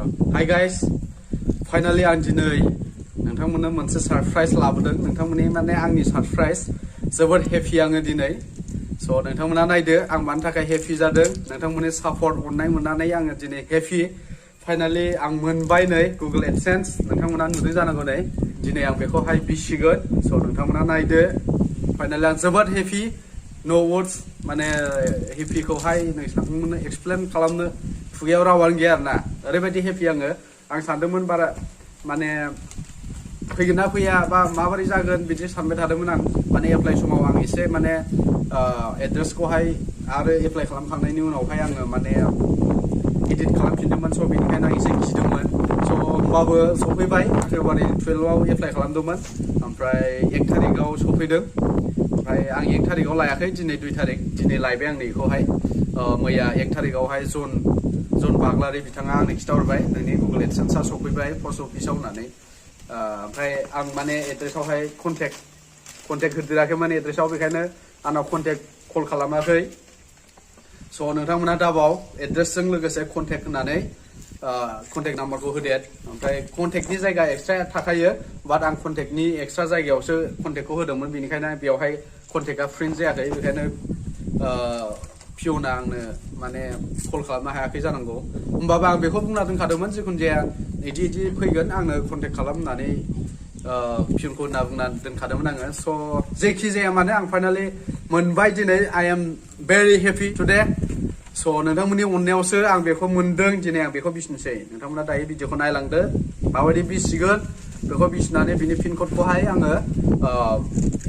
Hi guys, finally आं दिनै नोंथांमोननो मोनसे सरप्राइज लाबोदों नोंथांमोननि माने आंनि सरप्राइज जोबोद हेपि आङो दिनै स' नोंथांमोना नायदो आं मानि थाखाय हेपि जादों नोंथांमोननि सापर्ट अननाय मोननानै आङो दिनै हेपि फाइनाली आं मोनबाय नै गुगल एडसेन्स नोंथांमोना नुदों जानांगौ नै दिनै आं बेखौहाय बिसिगोन स' नोंथांमोना नायदो फाइनाली आं जोबोद हेपि नो वर्ड्स माने हेपिखौहाय नोंथांमोननो एक्सप्लेन खालामनो खुगायाव रावानो गैया आरोना ओरैबायदि हेपि आं सानदोंमोन बारा माने फैगोन ना फैया बा माबोरै जागोन बिदि सानबाय थादोंमोन आं माने एप्लाइ समाव आं एसे माने एड्रेसखौहाय आरो एप्लाइ खालामखांनायनि उनावहाय आङो माने एडिट खालामफिनदोंमोन स' बेनिखायनो आं एसे गिदोंमोन स' होमबाबो सफैबाय फेब्रुवारि 12आव एप्लाइ खालामदोंमोन ओमफ्राय 1 तारिखआव सफैदों ओमफ्राय आं 1 तारिखआव लायाखै दिनै 2 तारिख दिनै लायबाय आं बेखौहाय मैया 1 तारिखआवहाय जन बाग्लारि बिथाङा आंनो खिथाहरबाय नोंनि गुगल एडसेन्सआ सफैबाय पस्ट अफिसाव होननानै ओमफ्राय आं माने एड्रेसावहाय कन्टेक्ट होदेराखैमोन एड्रेसाव बेखायनो आंनाव कन्टेक्ट कल खालामाखै स' नोंथांमोना दाबाव एड्रेसजों लोगोसे कन्टेक्ट होनानै कन्टेक्ट नाम्बारखौ होदेर ओमफ्राय कन्टेक्टनि जायगा एक्सट्रा थाखायो बाट आं कन्टेक्टनि एक्सट्रा जायगायावसो कन्टेक्टखौ होदोंमोन बेनिखायनो बेवहाय कन्टेक्टआ प्रिन्ट जायाखै बेखायनो पिअना आंनो माने कल खालामनो हायाखै जानांगौ होमबाबो आं बेखौ बुंना दोनखादोंमोन जिखुनु जाया इदि फैगोन आंनो कन्टेक्ट खालाम होननानै पिअनखौ होनना बुंना दोनखादोंमोन आङो स' जेखि जाया माने आं फाइनाली मोनबाय दिनै आइ एम भेरि हेपि टुडे स' नोंथांमोननि अननायावसो आं बेखौ मोनदों दिनै आं बेखौ बिसिनोसै नोंथांमोना दायो भिडिअखौ नायलांदो माबायदि बिसिगोन बेखौ बिसिनानै बिनि पिन क'डखौहाय आङो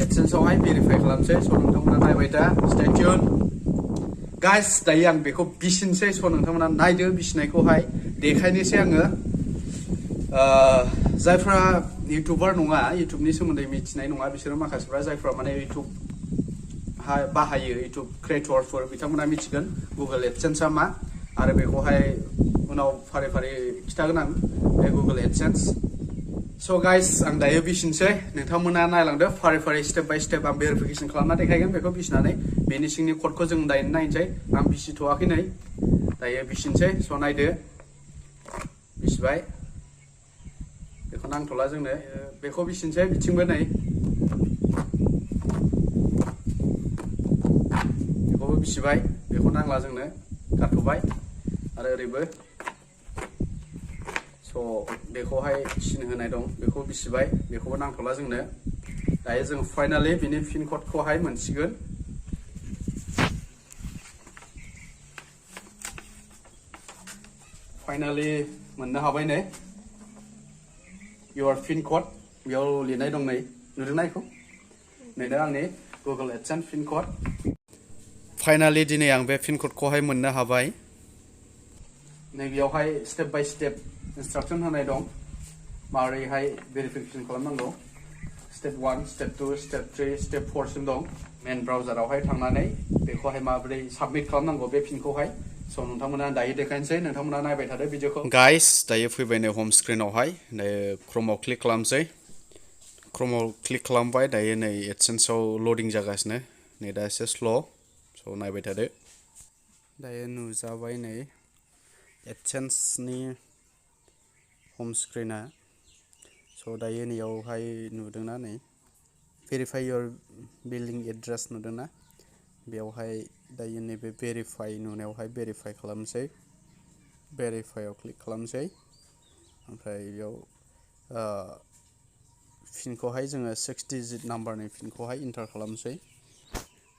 एडसेन्सआवहाय भेरिफाइ खालामसै स' नोंथांमोना नायबाय दा स्टे टिउन गाइस दायो आं बेखौ बिसिनोसै स' नोंथांमोना नायदो बिसिनायखौहाय देखायनोसै आङो जायफ्रा इउटुबार नङा इउटुबनि सोमोन्दै मिथिनाय नङा बिसोरो माखासेफ्रा जायफ्रा माने इउटुब बाहायो इउटुब क्रिएटरफोर बिथांमोना मिथिगोन गुगल एडसेन्सआ मा आरो बेखौहाय उनाव फारि फारि खिथागोन आं बे गुगल एडसेन्स स' गाइस आं दायो बिसिनोसै नोंथांमोना नायलांदो फारि फारि स्टेप बाय स्टेप आं भेरिफिकेसन खालामना देखायगोन बेखौ बिसिनानै बेनि सिंनि क'डखौ जों दायो नायनोसै आं बिसिथ'वाखै नै दायो बिसिनोसै स' नायदो बिसिबाय बेखौ नांथ'ला जोंनो बेखौ बिसिनोसै बिथिंबो नै बेखौबो बिसिबाय बेखौ नांला जोंनो गारथ'बाय आरो ओरैबो स' बेखौहाय सिन होनाय दं बेखौ बिसिबाय बेखौबो नांथ'ला जोंनो दायो जों फाइनाली बिनि पिन क'डखौहाय मोनसिगोन फाइनाली मोननो हाबाय नै your पिन क'ड बेयाव लिरनाय दं नै नुदोंना बेखौ नै दा आंनि Google AdSense pin code finally दिनै आं बे पिन क'डखौहाय मोननो हाबाय नै बेयावहाय स्टेप बाय स्टेप इन्सट्राक्सन होनाय दं माबोरैहाय भेरिफिकेसन खालामनांगौ स्टेप 1 स्टेप 2 स्टेप 3 स्टेप 4 सिम दं मेन ब्राउजारावहाय थांनानै बेखौहाय माबोरै साबमिट खालामनांगौ बे पिनखौहाय स' नोंथांमोना दायो देखायनोसै नोंथांमोना नायबाय थादो भिडिअखौ गाइस दायो फैबाय नै हम स्क्रिनावहाय दायो क्रमआव क्लिक खालामसै क्रमआव क्लिक खालामबाय दायो नै एडसेन्सआव लडिं जागासिनो नै दा एसे स्ल' स' नायबाय थादो दायो नुजाबाय नै एडसेन्सनि हम स्क्रिना स' दायो नैयावहाय नुदोंना नै भेरिफाइ योर बिलिं एड्रेस नुदोंना बेयावहाय दायो नैबे भेरिफाइ नुनायावहाय भेरिफाइ खालामसै भेरिफाइआव क्लिक खालामसै ओमफ्राय बेयाव पिनखौहाय जोङो 6 डिजिट नाम्बारनि पिनखौहाय इन्टार खालामसै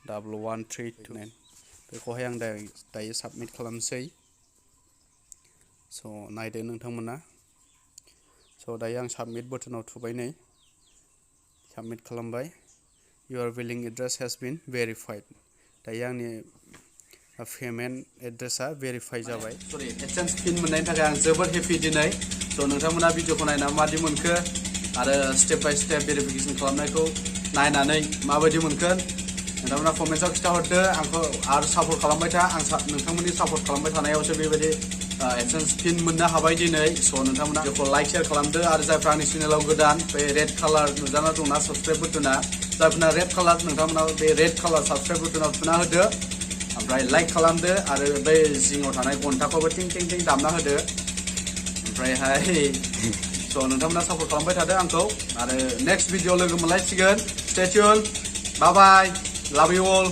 1139 बेखौहाय आं दायो साबमिट खालामसै स' नायदो नोंथांमोना स' दायो आं साबमिट बटनाव थुबाय नै साबमिट खालामबाय your billing address has been verified दायो आंनि पेमेन्ट एड्रेसा भेरिफाइ जाबाय सरि एडसेन्स पिन मोननायनि थाखाय आं जोबोद हेपि दिनै स' नोंथांमोना भिडिअखौ नायना माबायदि मोनखो आरो स्टेप बाय स्टेप भेरिफिकेसन खालामनायखौ नायनानै माबायदि मोनखो नोंथांमोना कमेन्ट्सआव खिथाहरदो आंखौ आरो सापर्ट खालामबाय था आं नोंथांमोननि सापर्ट खालामबाय थानायावसो बेबायदि एडसेन्स पिन मोननो हाबाय दिनै स' नोंथांमोना बेखौ लाइक शेयार खालामदो आरो जायफ्रा आंनि चेनेलाव गोदान बे रेड कालार नुजाना दंना साबस्क्राइब बुटना जायफोरना रेड कालार नोंथांमोना बे रेड कालार साबस्क्राइब बुटनाव थुना होदो ओमफ्राय लाइक खालामदो आरो बै जिङाव थानाय घन्टाखौबो टिं टिं टिं दामना होदो ओमफ्रायहाय स' नोंथांमोना सापर्ट खालामबाय थादो आंखौ आरो नेक्स्ट भिडिअ लोगो मोनलायसिगोन स्टे टिउन बाय बाय लाभ इउ अल